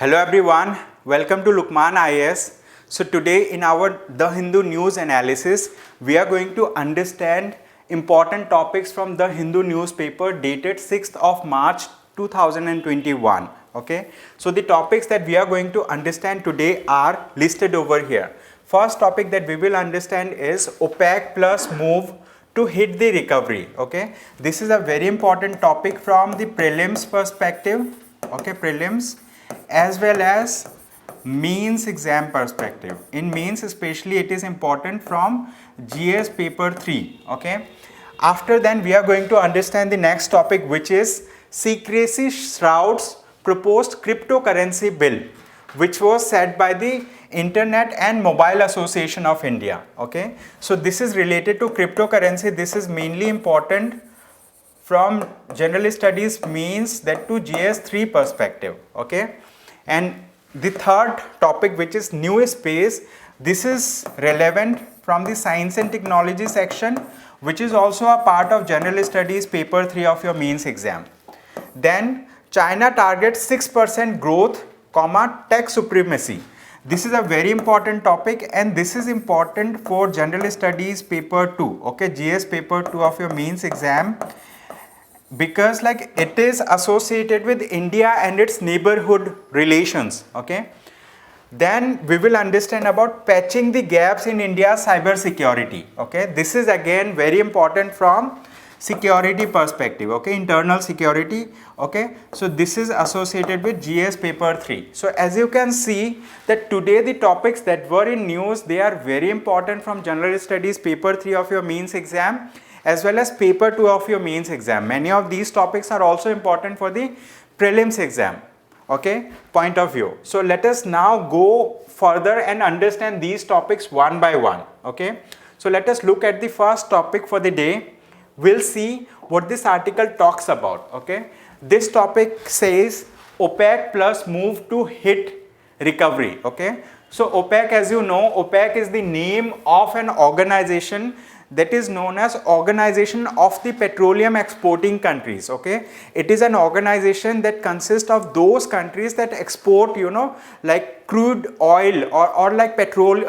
Hello everyone, welcome to LUKMAAN IAS. So today in our The Hindu News analysis, we are going to understand important topics from The Hindu newspaper dated 6th of March 2021. Okay, so the topics that we are going to understand today are listed over here. First topic that we will understand is OPEC plus move to hit the recovery. Okay, this is a very important topic from the prelims perspective. Okay, prelims as well as mains exam perspective. In mains especially it is important from GS paper 3. Okay, after then we are going to understand the next topic, which is secrecy shrouds proposed cryptocurrency bill, which was set by the Internet and Mobile Association of India. Okay, so this is related to cryptocurrency. This is mainly important from general studies means that to GS3 perspective. Okay, and the third topic, which is new space, this is relevant from the science and technology section, which is also a part of general studies paper 3 of your mains exam. Then China targets 6% growth, comma, tech supremacy. This is a very important topic, and this is important for general studies paper 2. Okay, GS paper 2 of your mains exam, because like it is associated with India and its neighborhood relations. Okay, then we will understand about patching the gaps in India's cyber security. Okay, this is again very important from security perspective. Okay, internal security. Okay, so this is associated with GS paper 3. So as you can see that today the topics that were in news, they are very important from general studies paper 3 of your mains exam as well as paper 2 of your mains exam. Many of these topics are also important for the prelims exam. Okay, point of view. So let us now go further and understand these topics one by one. Okay, so let us look at the first topic for the day. We'll see what this article talks about. Okay, this topic says OPEC plus move to hit recovery. Okay, so OPEC, as you know, OPEC is the name of an organization that is known as Organization of the Petroleum Exporting Countries. Okay, it is an organization that consists of those countries that export, like crude oil or like petrol,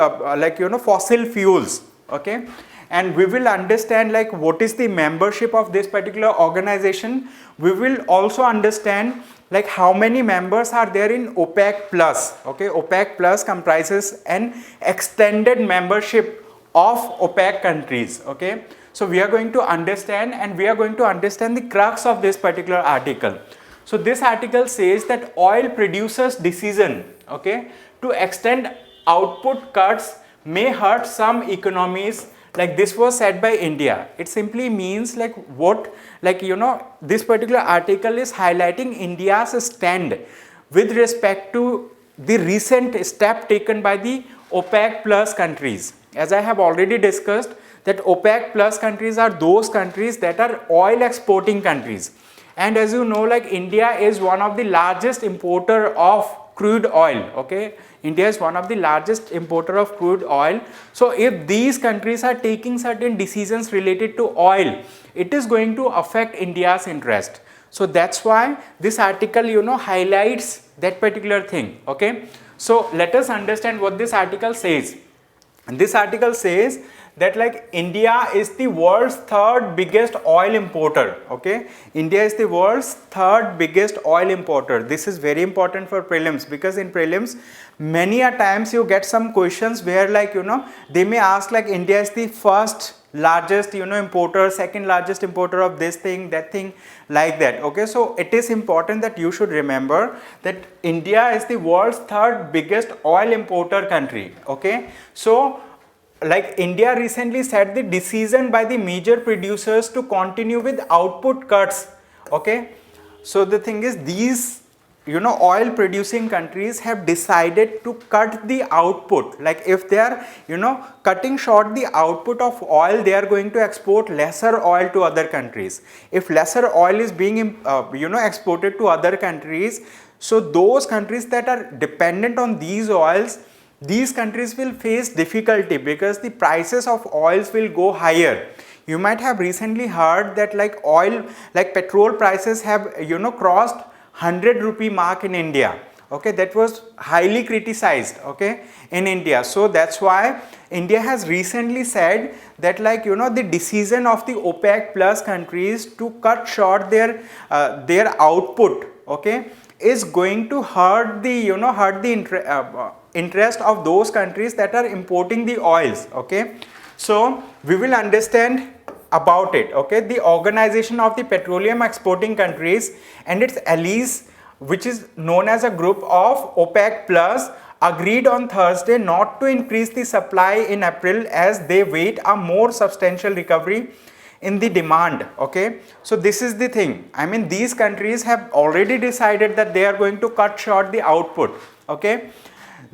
fossil fuels. Okay, and we will understand like what is the membership of this particular organization. We will also understand like how many members are there in OPEC plus. Okay, OPEC plus comprises an extended membership of OPEC countries. Okay, so we are going to understand, and we are going to understand the crux of this particular article. So this article says that oil producers' decision, okay, to extend output cuts may hurt some economies. Like this was said by India. It simply means like what, this particular article is highlighting India's stand with respect to the recent step taken by the OPEC plus countries. As I have already discussed, that OPEC plus countries are those countries that are oil exporting countries. And as you know, like India is one of the largest importer of crude oil. Okay, India is one of the largest importer of crude oil. So if these countries are taking certain decisions related to oil, it is going to affect India's interest. So that's why this article, highlights that particular thing. Okay, so let us understand what this article says. And this article says that like India is the world's third biggest oil importer. Okay, India is the world's third biggest oil importer. This is very important for prelims, because in prelims many a times you get some questions where like they may ask like India is the first largest importer, second largest importer of this thing, that thing, like that. Okay, so it is important that you should remember that India is the world's third biggest oil importer country. Okay, so like India recently said the decision by the major producers to continue with output cuts. Okay, so the thing is these oil producing countries have decided to cut the output. Like if they are cutting short the output of oil, they are going to export lesser oil to other countries. If lesser oil is being exported to other countries, so those countries that are dependent on these oils, these countries will face difficulty because the prices of oils will go higher. You might have recently heard that like oil, like petrol prices have crossed 100 rupee mark in India. okay, that was highly criticized, okay, in India. So that's why India has recently said that, like, you know, the decision of the OPEC plus countries to cut short their output, okay, is going to hurt the, you know, interest of those countries that are importing the oils, okay. So we will understand about it, okay. The Organization of the Petroleum Exporting Countries and its allies, which is known as a group of OPEC plus, agreed on Thursday not to increase the supply in April as they wait a more substantial recovery in the demand, okay. So this is the thing, I mean, these countries have already decided that they are going to cut short the output, okay.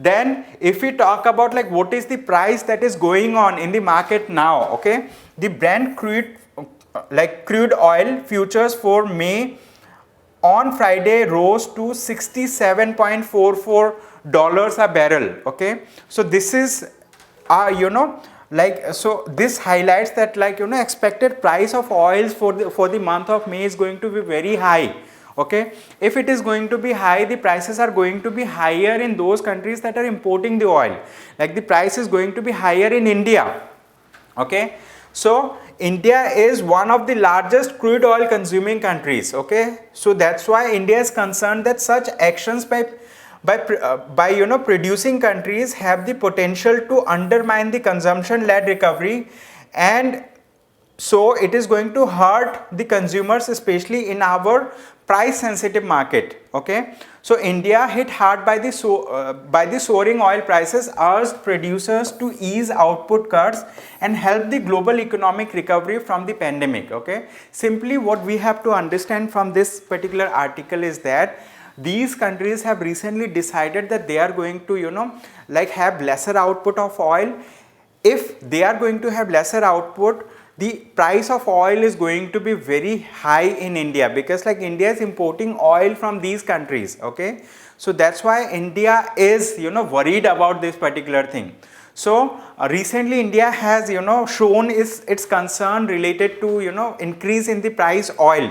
Then if we talk about, like, what is the price that is going on in the market now, okay, the Brent crude oil futures for May on Friday rose to $67.44 a barrel, okay. So this is you know, like, so this highlights that, like, you know, expected price of oils for the month of May is going to be very high, okay. If it is going to be high, the prices are going to be higher in those countries that are importing the oil, like the price is going to be higher in India, okay. So India is one of the largest crude oil consuming countries, okay. So that's why India is concerned that such actions by you know, producing countries have the potential to undermine the consumption led recovery, and so it is going to hurt the consumers, especially in our price sensitive market, okay. So India, hit hard by the soaring oil prices, urged producers to ease output cuts and help the global economic recovery from the pandemic, okay. Simply what we have to understand from this particular article is that these countries have recently decided that they are going to, you know, like, have lesser output of oil. If they are going to have lesser output, the price of oil is going to be very high in India, because, like, India is importing oil from these countries, okay. So that's why India is, you know, worried about this particular thing. So recently India has, you know, shown its concern related to, you know, increase in the price oil,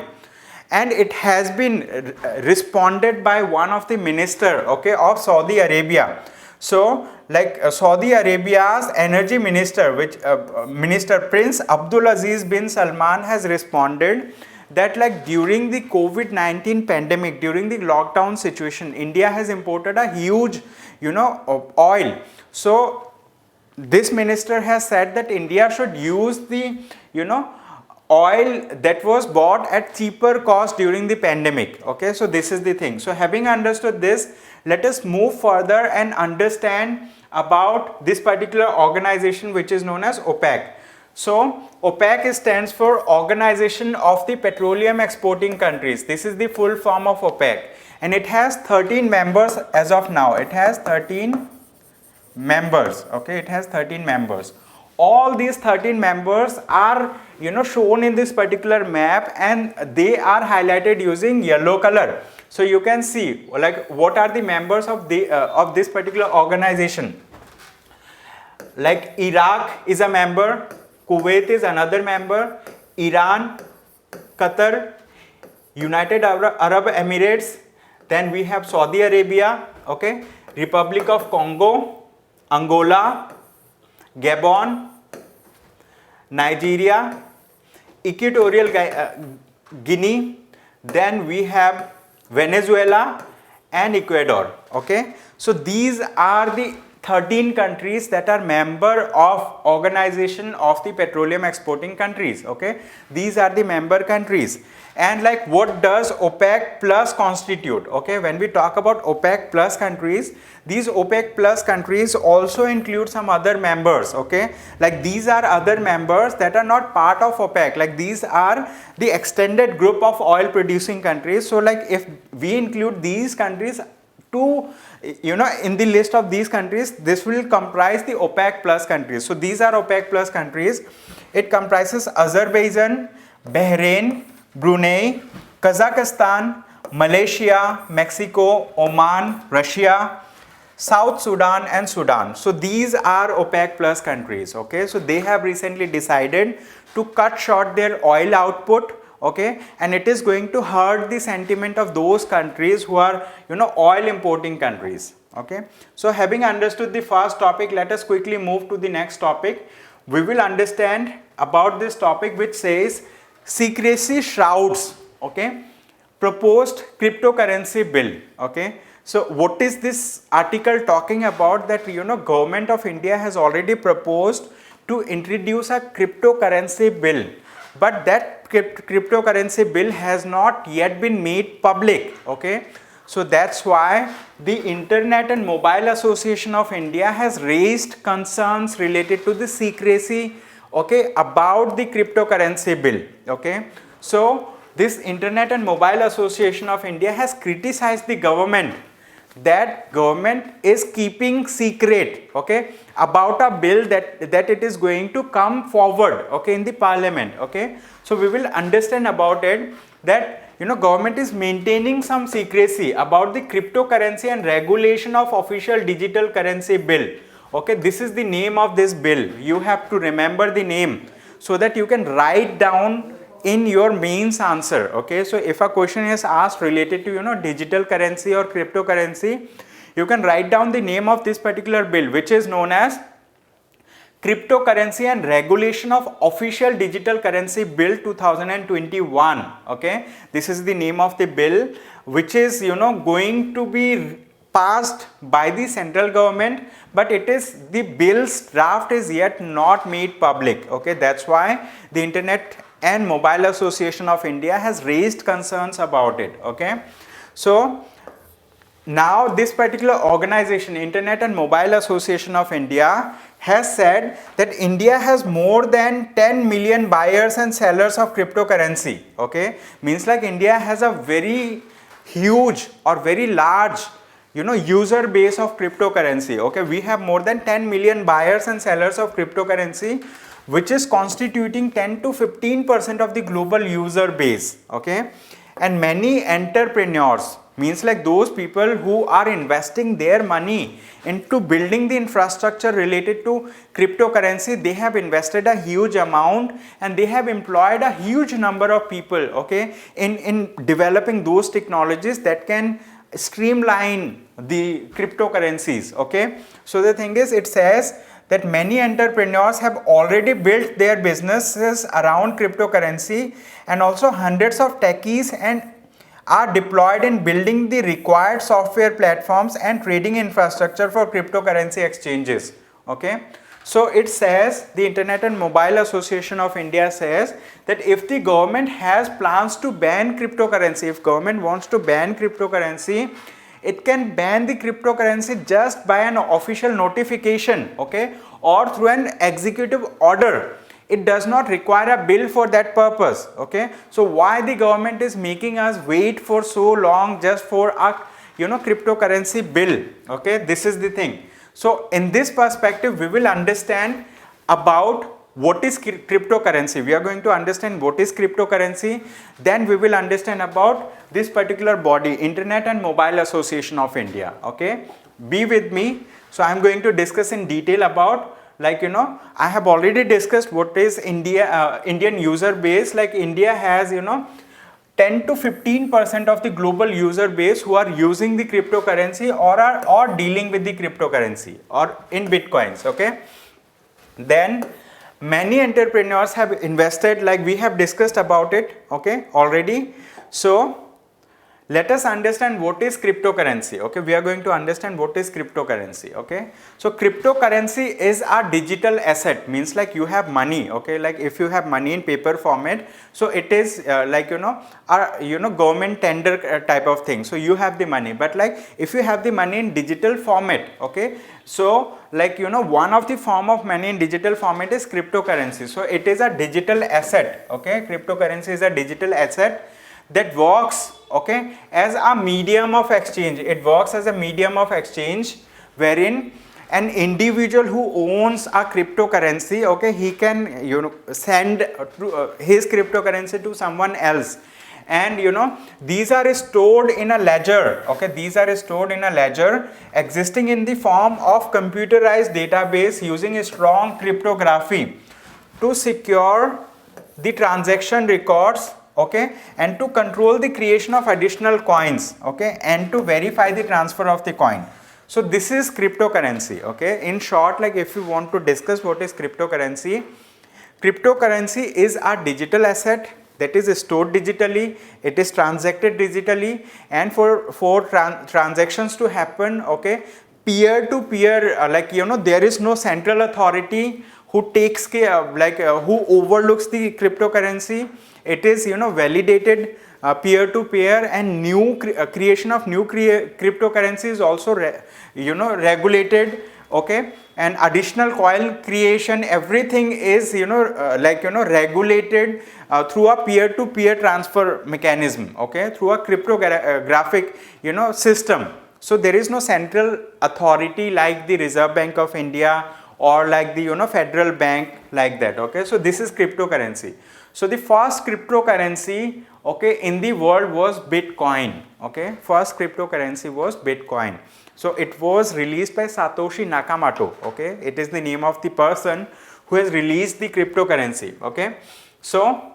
and it has been responded by one of the minister, okay, of Saudi Arabia. So, like, Saudi Arabia's energy minister, which Minister Prince Abdulaziz bin Salman has responded that, like, during the COVID-19 pandemic, during the lockdown situation, India has imported a huge, you know, oil. So this minister has said that India should use the, you know, oil that was bought at cheaper cost during the pandemic, okay. So this is the thing. So having understood this, let us move further and understand about this particular organization, which is known as OPEC. So OPEC stands for Organization of the Petroleum Exporting Countries. This is the full form of OPEC, and it has 13 members as of now. It has 13 members, okay. It has 13 members. All these 13 members are, you know, shown in this particular map, and they are highlighted using yellow color. So you can see, like, what are the members of this particular organization. Like, Iraq is a member, Kuwait is another member, Iran, Qatar, United Arab Emirates, then we have Saudi Arabia, okay, Republic of Congo, Angola, Gabon, Nigeria, Equatorial Guinea, then we have Venezuela and Ecuador, okay. So these are the 13 countries that are member of Organization of the Petroleum Exporting Countries, okay. These are the member countries. And, like, what does OPEC plus constitute, okay? When we talk about OPEC plus countries, these OPEC plus countries also include some other members, okay. Like, these are other members that are not part of OPEC, like, these are the extended group of oil producing countries. So, like, if we include these countries to, you know, in the list of these countries, this will comprise the OPEC plus countries. So these are OPEC plus countries. It comprises Azerbaijan, Bahrain, Brunei, Kazakhstan, Malaysia, Mexico, Oman, Russia, South Sudan and Sudan. So these are OPEC plus countries, okay. So they have recently decided to cut short their oil output, okay, and it is going to hurt the sentiment of those countries who are, oil importing countries, okay. So having understood the first topic, let us quickly move to the next topic. We will understand about this topic, which says secrecy shrouds, okay, proposed cryptocurrency bill, okay. So what is this article talking about? That government of India has already proposed to introduce a cryptocurrency bill, but that cryptocurrency bill has not yet been made public, okay. So that's why the Internet and Mobile Association of India has raised concerns related to the secrecy, okay, about the cryptocurrency bill, okay. So this Internet and Mobile Association of India has criticized the government, that government is keeping secret, okay, about a bill that it is going to come forward, okay, in the parliament, okay. So we will understand about it, that government is maintaining some secrecy about the cryptocurrency and regulation of official digital currency bill, okay. This is the name of this bill. You have to remember the name so that you can write down in your mains answer, okay. So if a question is asked related to digital currency or cryptocurrency, you can write down the name of this particular bill, which is known as Cryptocurrency and Regulation of Official Digital Currency Bill 2021, okay. This is the name of the bill, which is going to be passed by the central government, but the bill's draft is yet not made public, okay. That's why the Internet and Mobile Association of India has raised concerns about it, okay. So now this particular organization, Internet and Mobile Association of India, has said that India has more than 10 million buyers and sellers of cryptocurrency, okay. Means like India has a very huge or very large user base of cryptocurrency, okay. We have more than 10 million buyers and sellers of cryptocurrency, which is constituting 10 to 15% of the global user base, okay. And many entrepreneurs, means like those people who are investing their money into building the infrastructure related to cryptocurrency, they have invested a huge amount and they have employed a huge number of people, okay, in developing those technologies that can streamline the cryptocurrencies, okay. So the thing is, it says that many entrepreneurs have already built their businesses around cryptocurrency, and also hundreds of techies and are deployed in building the required software platforms and trading infrastructure for cryptocurrency exchanges, okay. So it says, the Internet and Mobile Association of India says that if the government has plans to ban cryptocurrency, if government wants to ban cryptocurrency, it can ban the cryptocurrency just by an official notification, okay, or through an executive order. It does not require a bill for that purpose, okay. So why the government is making us wait for so long just for a cryptocurrency bill, okay. This is the thing. So in this perspective, we will understand about what is cryptocurrency. We are going to understand what is cryptocurrency. Then we will understand about this particular body, Internet and Mobile Association of India, okay. Be with me. So I am going to discuss in detail about, like I have already discussed what is Indian user base. Like India has 10 to 15% of the global user base who are using the cryptocurrency or dealing with the cryptocurrency or in bitcoins, okay. Then many entrepreneurs have invested, like we have discussed about it, okay, already. So let us understand what is cryptocurrency, okay. We are going to understand what is cryptocurrency, okay. So cryptocurrency is a digital asset, means like you have money, okay. Like if you have money in paper format, so it is like a government tender type of thing. So you have the money, but like if you have the money in digital format, okay, so like one of the form of money in digital format is cryptocurrency. So it is a digital asset, okay. Cryptocurrency is a digital asset that works, okay, as a medium of exchange. It works as a medium of exchange wherein an individual who owns a cryptocurrency, okay, he can send his cryptocurrency to someone else, and these are stored in a ledger, okay. These are stored in a ledger existing in the form of computerized database using a strong cryptography to secure the transaction records, okay, and to control the creation of additional coins, okay, and to verify the transfer of the coin. So this is cryptocurrency, okay. In short, like if you want to discuss what is cryptocurrency, cryptocurrency is a digital asset that is stored digitally, it is transacted digitally, and for transactions to happen, okay, peer to peer, like there is no central authority who takes care, who overlooks the cryptocurrency. It is validated peer to peer, and creation of new cryptocurrency is also regulated, okay, and additional coin creation, everything is regulated through a peer to peer transfer mechanism, okay, through a cryptographic system. So there is no central authority like the Reserve Bank of India or like the federal bank, like that, okay. So this is cryptocurrency. So the first cryptocurrency, okay, in the world was Bitcoin, okay. First cryptocurrency was Bitcoin. So it was released by Satoshi Nakamoto, okay. It is the name of the person who has released the cryptocurrency, okay. So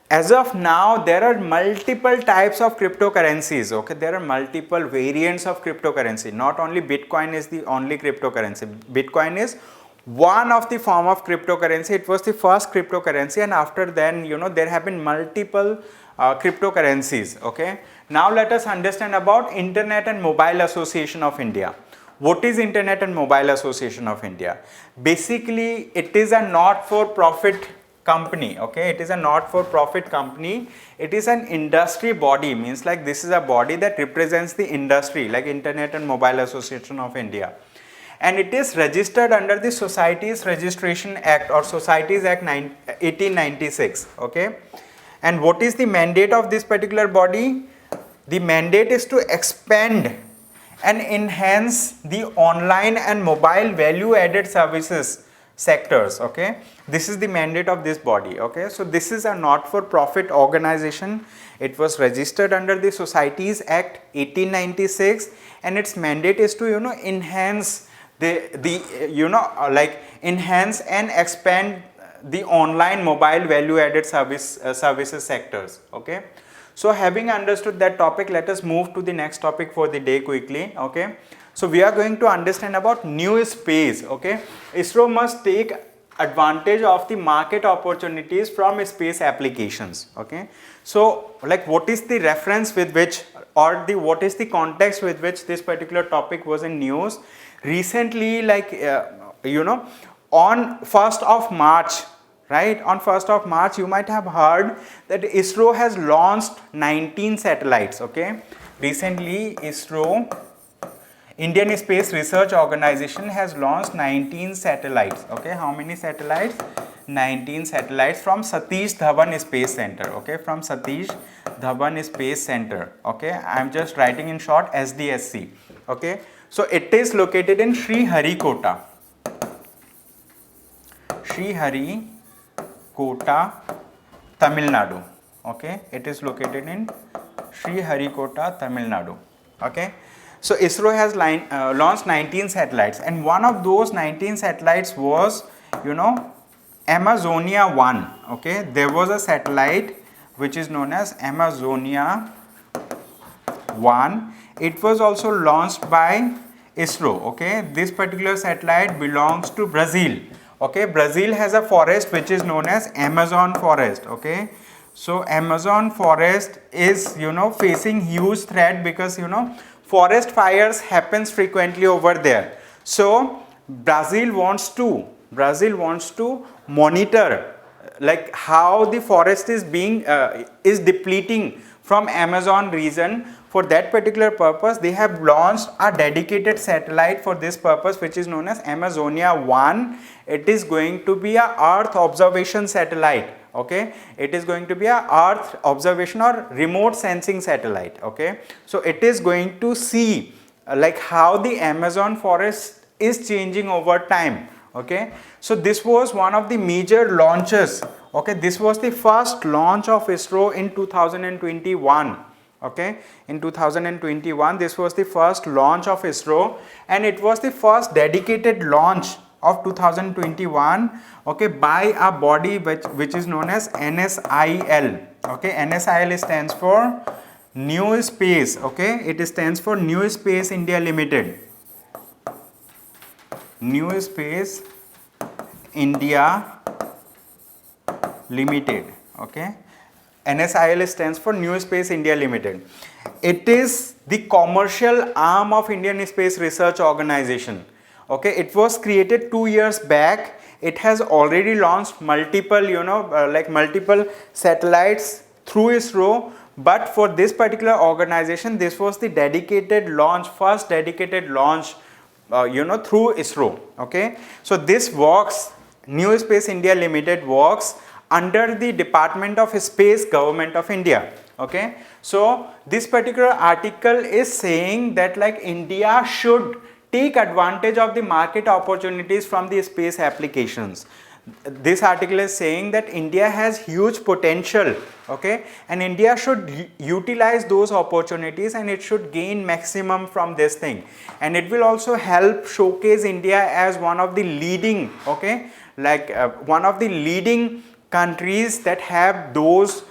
as of now, there are multiple types of cryptocurrencies, okay. There are multiple variants of cryptocurrency. Not only Bitcoin is the only cryptocurrency. Bitcoin is one of the form of cryptocurrency. It was the first cryptocurrency, and after then, there have been multiple cryptocurrencies, okay. Now let us understand about Internet and Mobile Association of India. What is Internet and Mobile Association of India? Basically, it is a not-for-profit company, okay. It is a not-for-profit company. It is an industry body, means like this is a body that represents the industry, like Internet and Mobile Association of India. And it is registered under the Societies Registration Act or Societies Act 1896, okay. And what is the mandate of this particular body? The mandate is to expand and enhance the online and mobile value added services sectors, okay. This is the mandate of this body, okay. So this is a not-for-profit organization. It was registered under the Societies Act 1896, and its mandate is to enhance enhance and expand the online mobile value added services sectors, okay. So having understood that topic, let us move to the next topic for the day quickly, okay. So we are going to understand about new space, okay. ISRO must take advantage of the market opportunities from space applications, okay. So like what is the reference with which, or what is the context with which this particular topic was in news recently, like on 1st of March, right, on 1st of March you might have heard that ISRO has launched 19 satellites, okay. Recently ISRO, Indian Space Research Organization, has launched 19 satellites, okay. How many satellites? 19 satellites from Satish Dhawan Space Center, okay, from Satish Dhawan Space Center, okay. I am just writing in short SDSC, okay. So it is located in Sriharikota, Tamil Nadu, okay. It is located in Sriharikota, Tamil Nadu, okay. So ISRO has launched 19 satellites, and one of those 19 satellites was Amazonia 1, okay. There was a satellite which is known as Amazonia 1. It was also launched by ISRO, okay. This particular satellite belongs to Brazil, okay. Brazil has a forest which is known as Amazon forest, okay. So Amazon forest is facing huge threat because forest fires happens frequently over there. So Brazil wants to monitor like how the forest is being is depleting from Amazon region. For that particular purpose, they have launched a dedicated satellite for this purpose, which is known as Amazonia 1. It is going to be a Earth observation satellite, okay. It is going to be a Earth observation or remote sensing satellite, okay. So it is going to see like how the Amazon forest is changing over time, okay. So this was one of the major launches, okay. This was the first launch of ISRO in 2021, okay. In 2021 this was the first launch of ISRO, and it was the first dedicated launch of 2021, okay, by a body which is known as NSIL, Okay, NSIL stands for New Space. Okay, it stands for New Space India Limited. New Space India Limited. Okay, NSIL stands for New Space India Limited. It is the commercial arm of Indian Space Research Organization. Okay, it was created 2 years back. It has already launched multiple, multiple satellites through ISRO. But for this particular organization, this was the dedicated launch, first dedicated launch, through ISRO. Okay, so this works. New Space India Limited works under the Department of Space, Government of India. Okay, so this particular article is saying that like India should take advantage of the market opportunities from the space applications. This article is saying that India has huge potential, okay, and India should utilize those opportunities and it should gain maximum from this thing, and it will also help showcase India as one of the leading, okay, one of the leading countries that have those,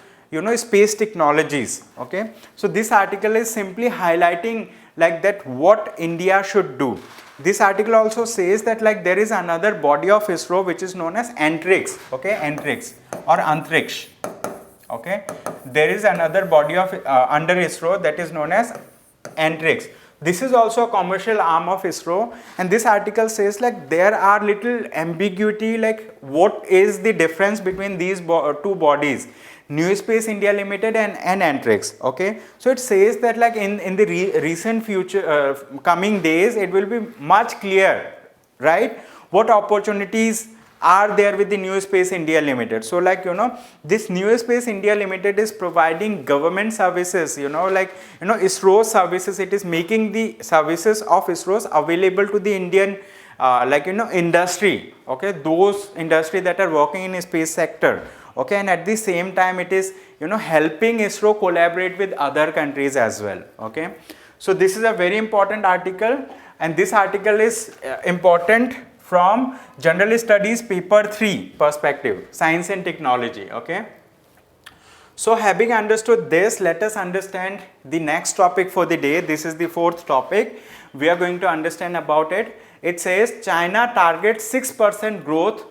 space technologies. Okay, so this article is simply highlighting like that what India should do. This article also says that like there is another body of ISRO which is known as Antrix. Okay, Antrix or Antriksh. Okay, there is another body of under ISRO that is known as Antrix. This is also a commercial arm of ISRO, and this article says like there are little ambiguity, like what is the difference between these two bodies, New Space India Limited and Antrix. Okay, so it says that like in the recent future, coming days, it will be much clear, right, what opportunities are there with the New Space India Limited. So like this New Space India Limited is providing government services, ISRO services. It is making the services of ISRO's available to the Indian industry, okay, those industry that are working in a space sector. Okay, and at the same time it is helping ISRO collaborate with other countries as well. Okay, so this is a very important article, and this article is important from General Studies paper 3 perspective, science and technology. Okay, so having understood this, let us understand the next topic for the day. This is the fourth topic. We are going to understand about it. It says China targets 6% growth,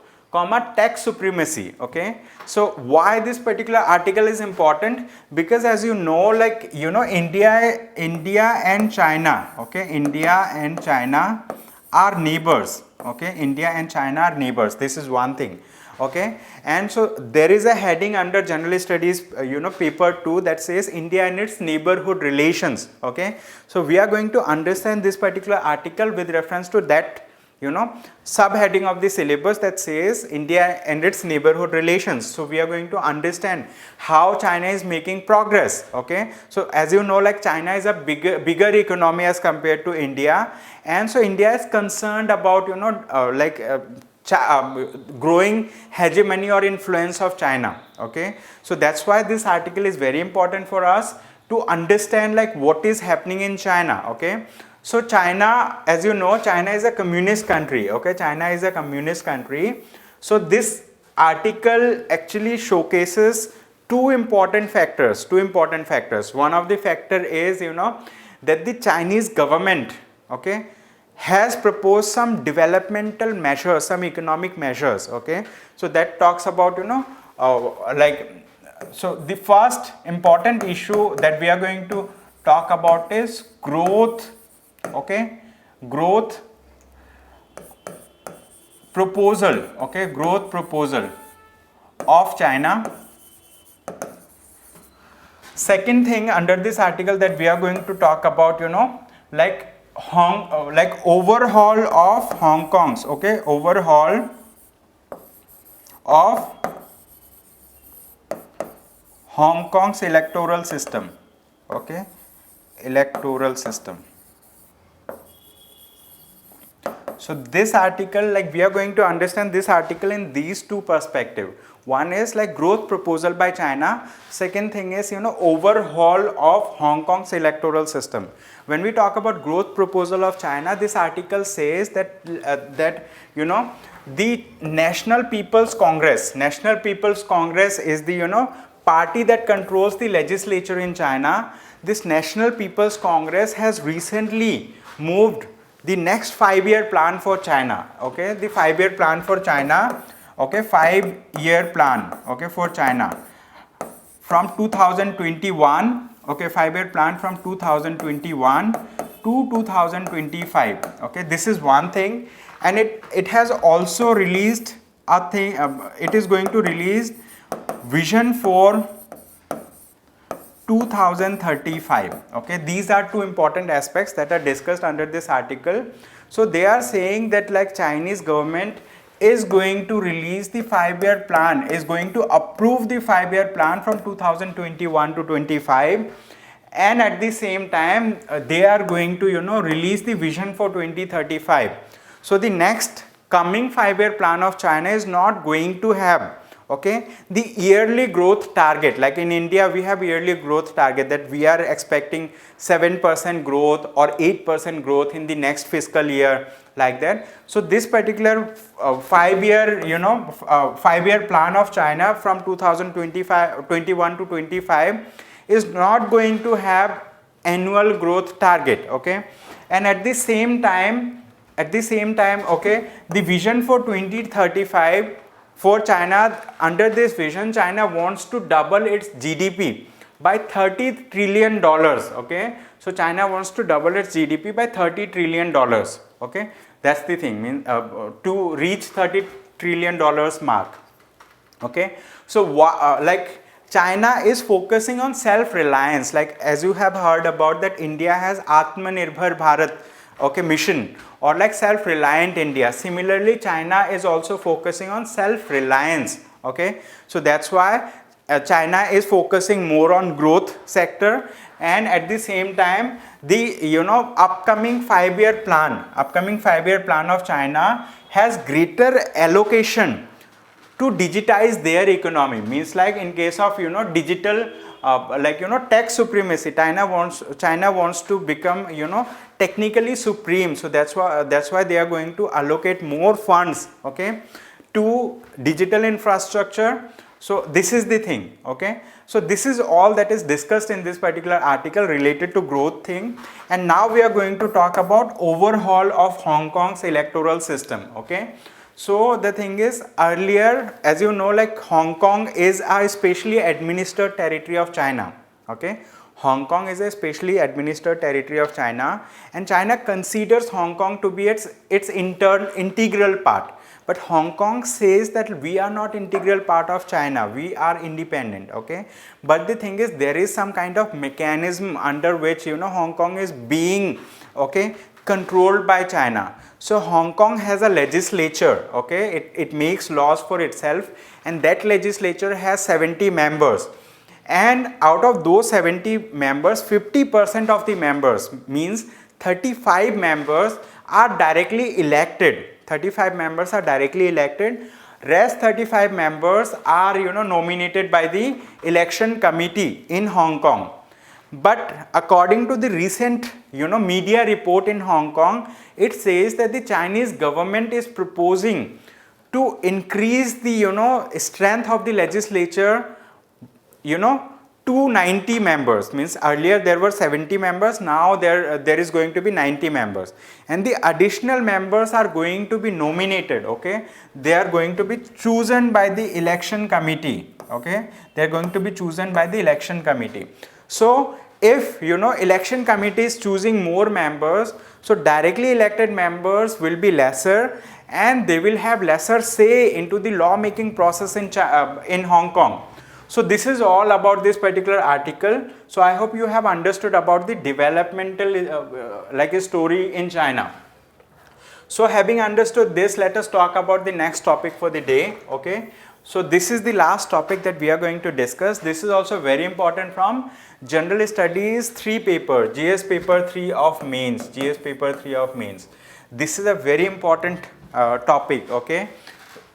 tech supremacy. Okay, so why this particular article is important? Because as you know, India and China, okay, India and China are neighbors. Okay, India and China are neighbors. This is one thing. Okay, and so there is a heading under General Studies paper 2 that says India and its neighborhood relations. Okay, so we are going to understand this particular article with reference to that subheading of the syllabus that says India and its neighborhood relations. So we are going to understand how China is making progress. Okay, so as you know, like China is a bigger economy as compared to India, and so India is concerned about growing hegemony or influence of China. Okay, so that's why this article is very important for us to understand like what is happening in China. Okay, so China, as you know, China is a communist country. Okay, China is a communist country. So this article actually showcases two important factors. One of the factor is that the Chinese government, okay, has proposed some developmental measures, some economic measures. Okay, so that talks about so the first important issue that we are going to talk about is growth. Okay, growth proposal. Okay, growth proposal of China. Second thing under this article that we are going to talk about, overhaul of Hong Kong's. Okay, overhaul of Hong Kong's electoral system. Okay, electoral system. So this article, we are going to understand this article in these two perspectives. One is like growth proposal by China. Second thing is, overhaul of Hong Kong's electoral system. When we talk about growth proposal of China, this article says that, the National People's Congress is the, party that controls the legislature in China, this National People's Congress has recently moved the next 5-year plan for China. Okay, the 5-year plan for China. Okay, 5-year plan. Okay, for China from 2021. Okay, 5-year plan from 2021 to 2025. Okay, this is one thing, and it has also released a thing. It is going to release vision for 2035. Okay, these are two important aspects that are discussed under this article. So they are saying that like Chinese government is going to release the 5-year plan, is going to approve the 5-year plan from 2021 to 25, and at the same time they are going to release the vision for 2035. So the next coming 5-year plan of China is not going to have the yearly growth target. Like in India, we have yearly growth target that we are expecting 7% growth or 8% growth in the next fiscal year, like that. So this particular 5-year 5-year plan of China from 2021 to 25 is not going to have annual growth target. Okay, and at the same time the vision for 2035 for China, under this vision, China wants to double its GDP by $30 trillion. Okay, so China wants to double its GDP by $30 trillion. Okay, that's the thing, to reach $30 trillion mark. Okay, so like China is focusing on self-reliance. Like as you have heard about that, India has Atmanirbhar Bharat mission, or like self-reliant India. Similarly, China is also focusing on self-reliance. Okay, so that's why China is focusing more on growth sector, and at the same time the upcoming 5-year plan of China has greater allocation to digitize their economy. Means like in case of digital tech supremacy, China wants to become technically supreme. So that's why they are going to allocate more funds to digital infrastructure. So this is the thing. Okay, so this is all that is discussed in this particular article related to growth thing. And now we are going to talk about overhaul of Hong Kong's electoral system. Okay, so the thing is, earlier, as you know, like Hong Kong is a specially administered territory of China. Okay, Hong Kong is a specially administered territory of China, and China considers Hong Kong to be its integral part. But Hong Kong says that we are not integral part of China, we are independent. Okay, but the thing is, there is some kind of mechanism under which Hong Kong is being controlled by China. So Hong Kong has a legislature. Okay, it makes laws for itself, and that legislature has 70 members. And out of those 70 members, 50% of the members, means 35 members are directly elected. 35 members are directly elected. Rest 35 members are nominated by the election committee in Hong Kong. But according to the recent media report in Hong Kong, it says that the Chinese government is proposing to increase the strength of the legislature to 90 members. Means earlier there were 70 members, now there is going to be 90 members, and the additional members are going to be nominated. Okay, they are going to be chosen by the election committee. Okay, they are going to be chosen by the election committee. So if election committee is choosing more members, so directly elected members will be lesser, and they will have lesser say into the law making process in Hong Kong. So this is all about this particular article. So I hope you have understood about the developmental like a story in China. So having understood this, let us talk about the next topic for the day. Okay, so this is the last topic that we are going to discuss. This is also very important from General Studies 3 paper, GS paper 3 of mains, GS paper 3 of mains. This is a very important topic. Okay,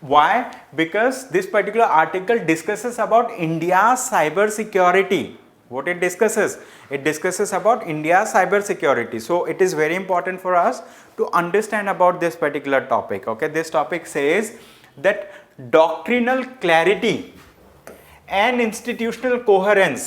why? Because this particular article discusses about India's cyber security. What it discusses? It discusses about India's cyber security. So it is very important for us to understand about this particular topic. Okay, this topic says that doctrinal clarity and institutional coherence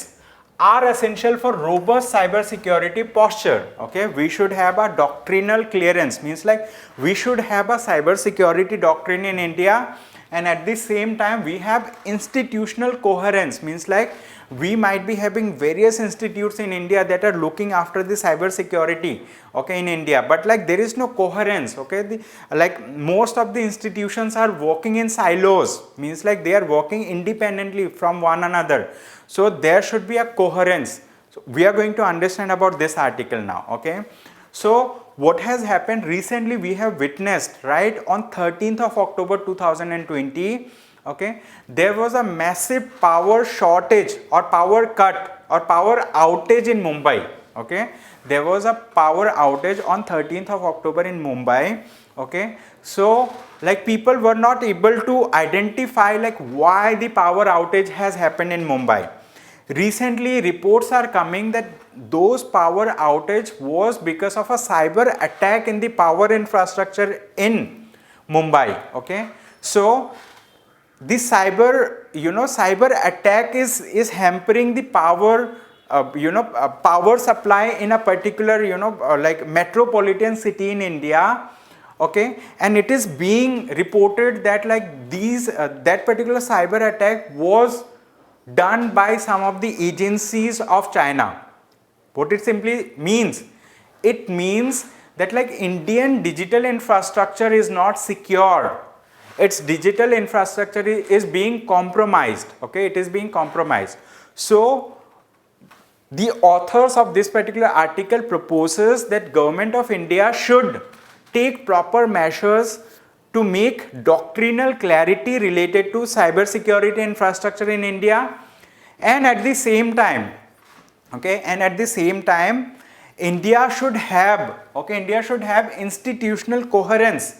are essential for robust cyber security posture. Okay, we should have a doctrinal clearance, means like we should have a cyber security doctrine in India, and at the same time we have institutional coherence, means like we might be having various institutes in India that are looking after the cyber security, okay, in India, but like there is no coherence. Okay, like most of the institutions are working in silos, means like they are working independently from one another. So there should be a coherence. So we are going to understand about this article now. Okay, so what has happened recently, we have witnessed, right, on 13th of October 2020, okay, there was a massive power shortage or power cut or power outage in Mumbai. Okay, there was a power outage on 13th of October in Mumbai. Okay, so like people were not able to identify like why the power outage has happened in Mumbai. Recently reports are coming that those power outage was because of a cyber attack in the power infrastructure in Mumbai. Okay, so this cyber attack is hampering the power power supply in a particular like metropolitan city in India. Okay, and it is being reported that like that particular cyber attack was done by some of the agencies of China. What it simply means? It means that like Indian digital infrastructure is not secure. Its digital infrastructure is being compromised. Okay, it is being compromised. So the authors of this particular article proposes that Government of India should take proper measures to make doctrinal clarity related to cyber security infrastructure in India, and at the same time, okay, and at the same time India should have institutional coherence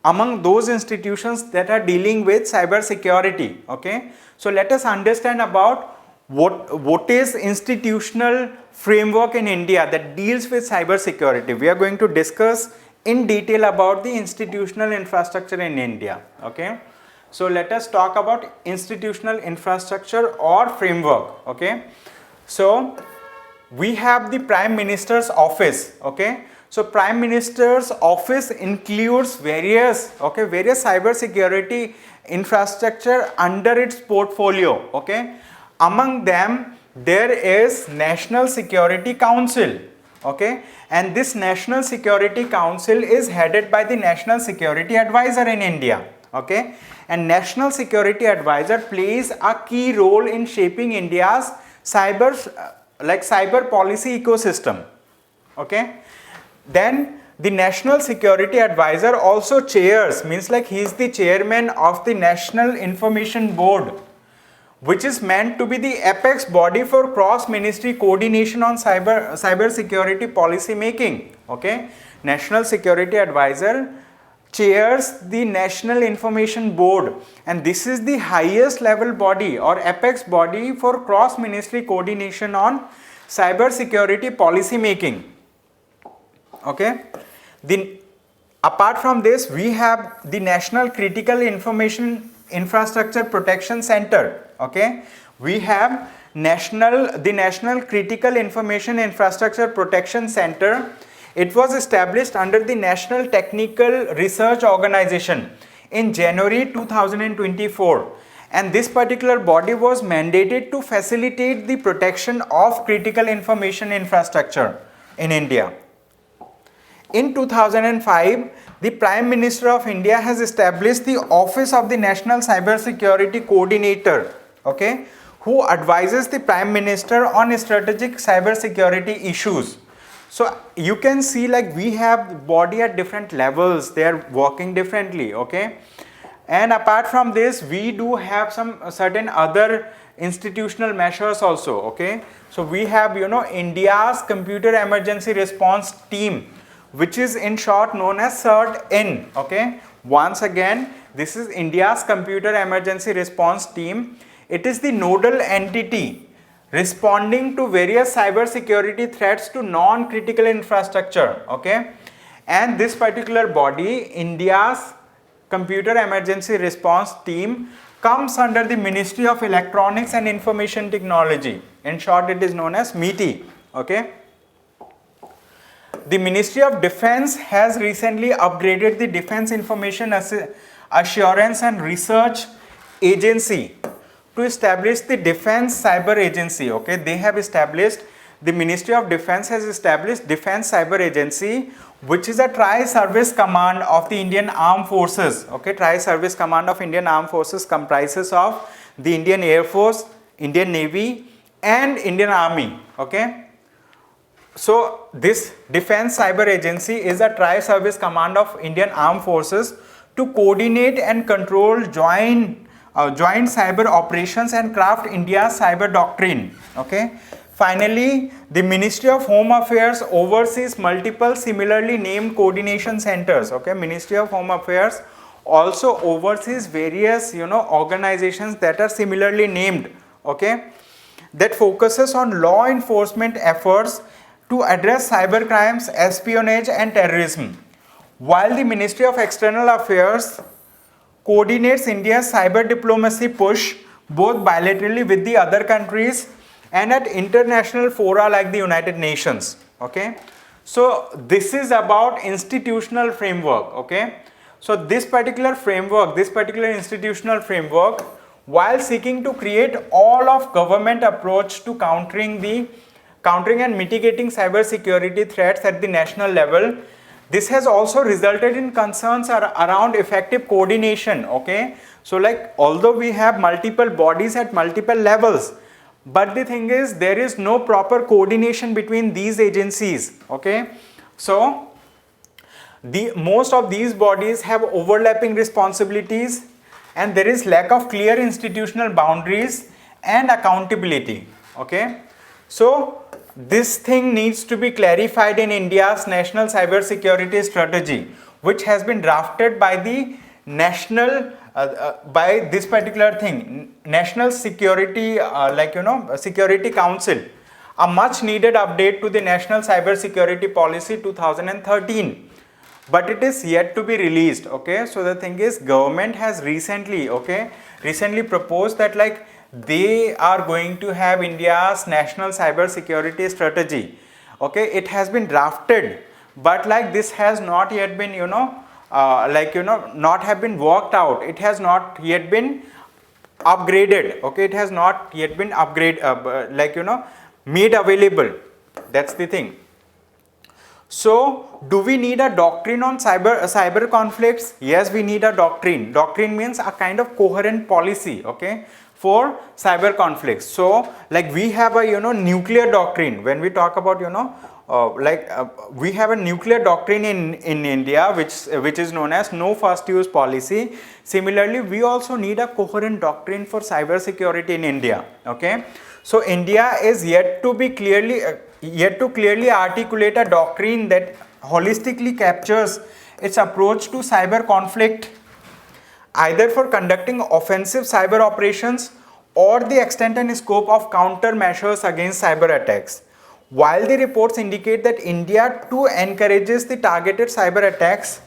among those institutions that are dealing with cyber security. Okay, so let us understand about what is institutional framework in India that deals with cyber security. We are going to discuss in detail about the institutional infrastructure in India. Okay, so let us talk about institutional infrastructure or framework. Okay, so we have the Prime Minister's office. Okay, so Prime Minister's office includes various cyber security infrastructure under its portfolio. Okay, among them there is National Security Council. Okay, and this National Security Council is headed by the National Security Advisor in India. Okay, and National Security Advisor plays a key role in shaping India's cyber policy ecosystem. Okay, then the National Security Advisor also chairs, means like he is the chairman of the National Information Board, which is meant to be the apex body for cross-ministry coordination on cyber security policy making. Okay, National Security Advisor chairs the National Information Board, and this is the highest level body or apex body for cross-ministry coordination on cyber security policy making. Okay, apart from this, we have the National Critical Information Infrastructure Protection Center. Okay, we have the National Critical Information Infrastructure Protection Center. It was established under the National Technical Research Organization in January 2024, and this particular body was mandated to facilitate the protection of critical information infrastructure in India. In 2005, the Prime Minister of India has established the Office of the National Cyber Security Coordinator, okay, who advises the Prime Minister on strategic cyber security issues. So you can see like we have body at different levels, they are working differently. Okay, and apart from this, we do have some certain other institutional measures also. Okay, so we have India's Computer Emergency Response Team, which is in short known as CERT-N. Okay, once again, this is India's Computer Emergency Response Team. It is the nodal entity responding to various cyber security threats to non-critical infrastructure. Okay, and this particular body, India's Computer Emergency Response Team, comes under the Ministry of Electronics and Information Technology. In short, it is known as MeitY. Okay. The Ministry of Defense has recently upgraded the Defense Information Assurance and Research Agency to establish the Defense Cyber Agency. Okay, they have established, the Ministry of Defense has established Defense Cyber Agency, which is a tri-service command of the Indian Armed Forces. Okay, tri-service command of Indian Armed Forces comprises of the Indian Air Force, Indian Navy and Indian Army. Okay. So this Defense Cyber Agency is a tri-service command of Indian Armed Forces to coordinate and control joint cyber operations and craft India's cyber doctrine. Okay. Finally, the Ministry of Home Affairs oversees multiple similarly named coordination centers. Okay. Ministry of Home Affairs also oversees various organizations that are similarly named. Okay. That focuses on law enforcement efforts to address cyber crimes, espionage and terrorism, while the Ministry of External Affairs coordinates India's cyber diplomacy push both bilaterally with the other countries and at international fora like the United Nations. Okay, so this is about institutional framework. Okay, so this particular framework, this particular institutional framework, while seeking to create all of government approach to countering and mitigating cyber security threats at the national level, this has also resulted in concerns around effective coordination. Okay, so like although we have multiple bodies at multiple levels, but the thing is there is no proper coordination between these agencies. Okay, so most of these bodies have overlapping responsibilities and there is lack of clear institutional boundaries and accountability. Okay, so this thing needs to be clarified in India's national cyber security strategy, which has been drafted by the national by this particular thing, National Security Security Council, a much needed update to the National Cyber Security Policy 2013, but it is yet to be released. Okay, so the thing is, government has recently proposed that like they are going to have India's national cyber security strategy. Okay, it has been drafted, but like this has not yet been not have been worked out. It has not yet been upgraded. Okay, it has not yet been made available. That's the thing. So do we need a doctrine on cyber conflicts? Yes, we need a doctrine. Doctrine means a kind of coherent policy. Okay, for cyber conflicts. So like we have a nuclear doctrine. When we talk about we have a nuclear doctrine in India which is known as no first use policy. Similarly, we also need a coherent doctrine for cyber security in India. Okay, so India is yet to clearly articulate a doctrine that holistically captures its approach to cyber conflict, either for conducting offensive cyber operations or the extent and scope of countermeasures against cyber attacks. While the reports indicate that India too engages in targeted cyber attacks,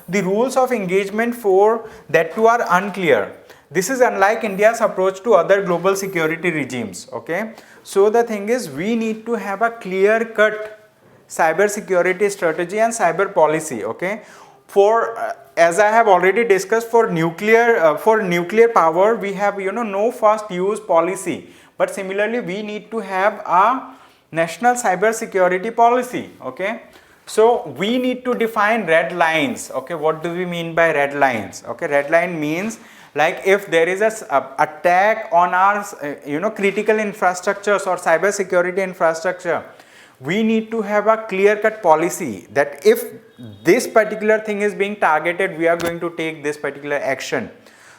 the rules of engagement for that too are unclear. This is unlike India's approach to other global security regimes. Okay, so the thing is, we need to have a clear-cut cyber security strategy and cyber policy. Okay, for as I have already discussed, for nuclear power, we have no first use policy. But similarly, we need to have a national cyber security policy. Okay, so we need to define red lines. Okay, what do we mean by red lines? Okay, red line means like if there is a attack on our critical infrastructures or cyber security infrastructure, we need to have a clear-cut policy that if this particular thing is being targeted, we are going to take this particular action.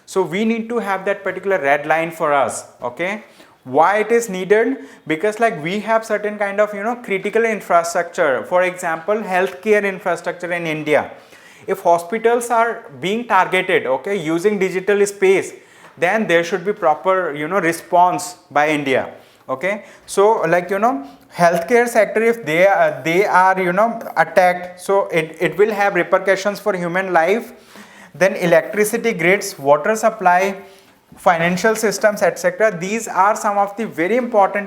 So we need to have that particular red line for us. Okay, why it is needed? Because like we have certain kind of critical infrastructure, for example healthcare infrastructure in India. If hospitals are being targeted, okay, using digital space, then there should be proper response by India. Okay, so like healthcare sector, if they are attacked, so it will have repercussions for human life. then electricity grids, water supply, financial systems, etc. These are some of the very important,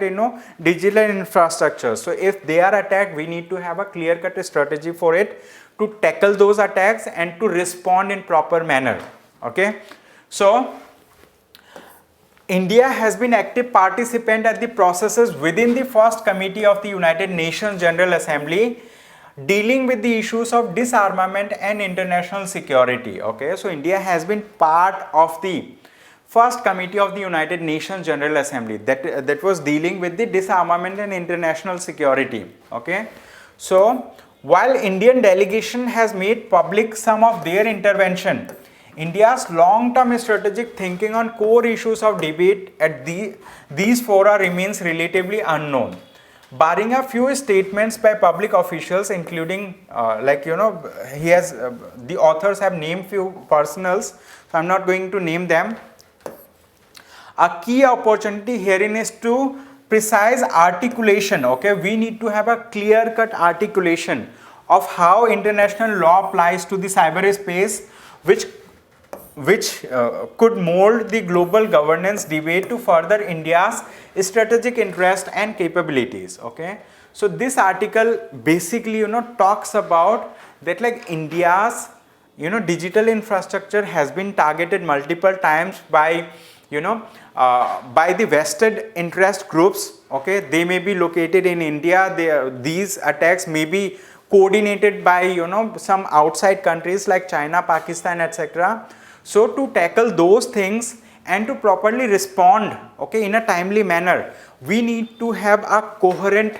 digital infrastructure. So if they are attacked, we need to have a clear-cut strategy for it to tackle those attacks and to respond in proper manner. Okay, so India has been active participant at the processes within the first committee of the United Nations General Assembly dealing with the issues of disarmament and international security. Okay, so India has been part of the first committee of the United Nations General Assembly that was dealing with the disarmament and international security. Okay, so while Indian delegation has made public some of their intervention, India's long-term strategic thinking on core issues of debate at these fora remains relatively unknown. Barring a few statements by public officials, including the authors have named few personals, so I'm not going to name them. A key opportunity herein is to precise articulation. Okay, we need to have a clear-cut articulation of how international law applies to the cyberspace, which could mold the global governance debate to further India's strategic interest and capabilities. Okay, so this article basically talks about that, like, India's digital infrastructure has been targeted multiple times by by the vested interest groups. Okay, they may be located in India. These attacks may be coordinated by some outside countries like China, Pakistan, etc. So to tackle those things and to properly respond, okay, in a timely manner, we need to have a coherent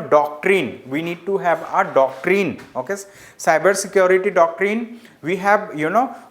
doctrine. We need to have a doctrine. Okay, cyber security doctrine. We have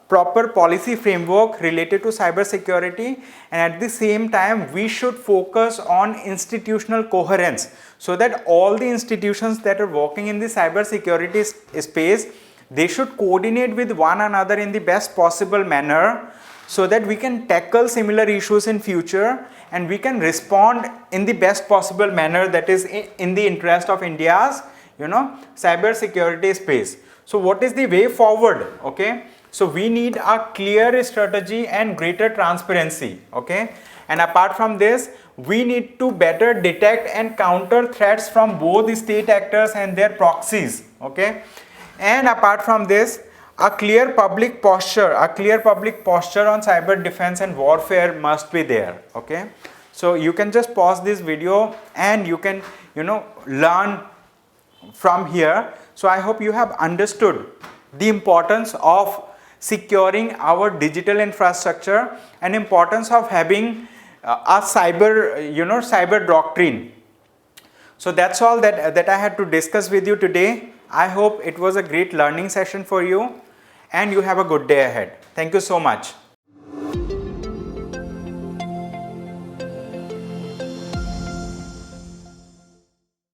proper policy framework related to cyber security, and at the same time we should focus on institutional coherence, so that all the institutions that are working in the cyber security space, they should coordinate with one another in the best possible manner, so that we can tackle similar issues in future and we can respond in the best possible manner that is in the interest of India's cyber security space. So what is the way forward? Okay, so we need a clear strategy and greater transparency. Okay, and apart from this, we need to better detect and counter threats from both the state actors and their proxies. Okay, and apart from this, a clear public posture on cyber defense and warfare must be there. Okay, so you can just pause this video and you can learn from here. So I hope you have understood the importance of securing our digital infrastructure and importance of having a cyber doctrine. So that's all that I had to discuss with you today. I hope it was a great learning session for you, and you have a good day ahead. Thank you so much.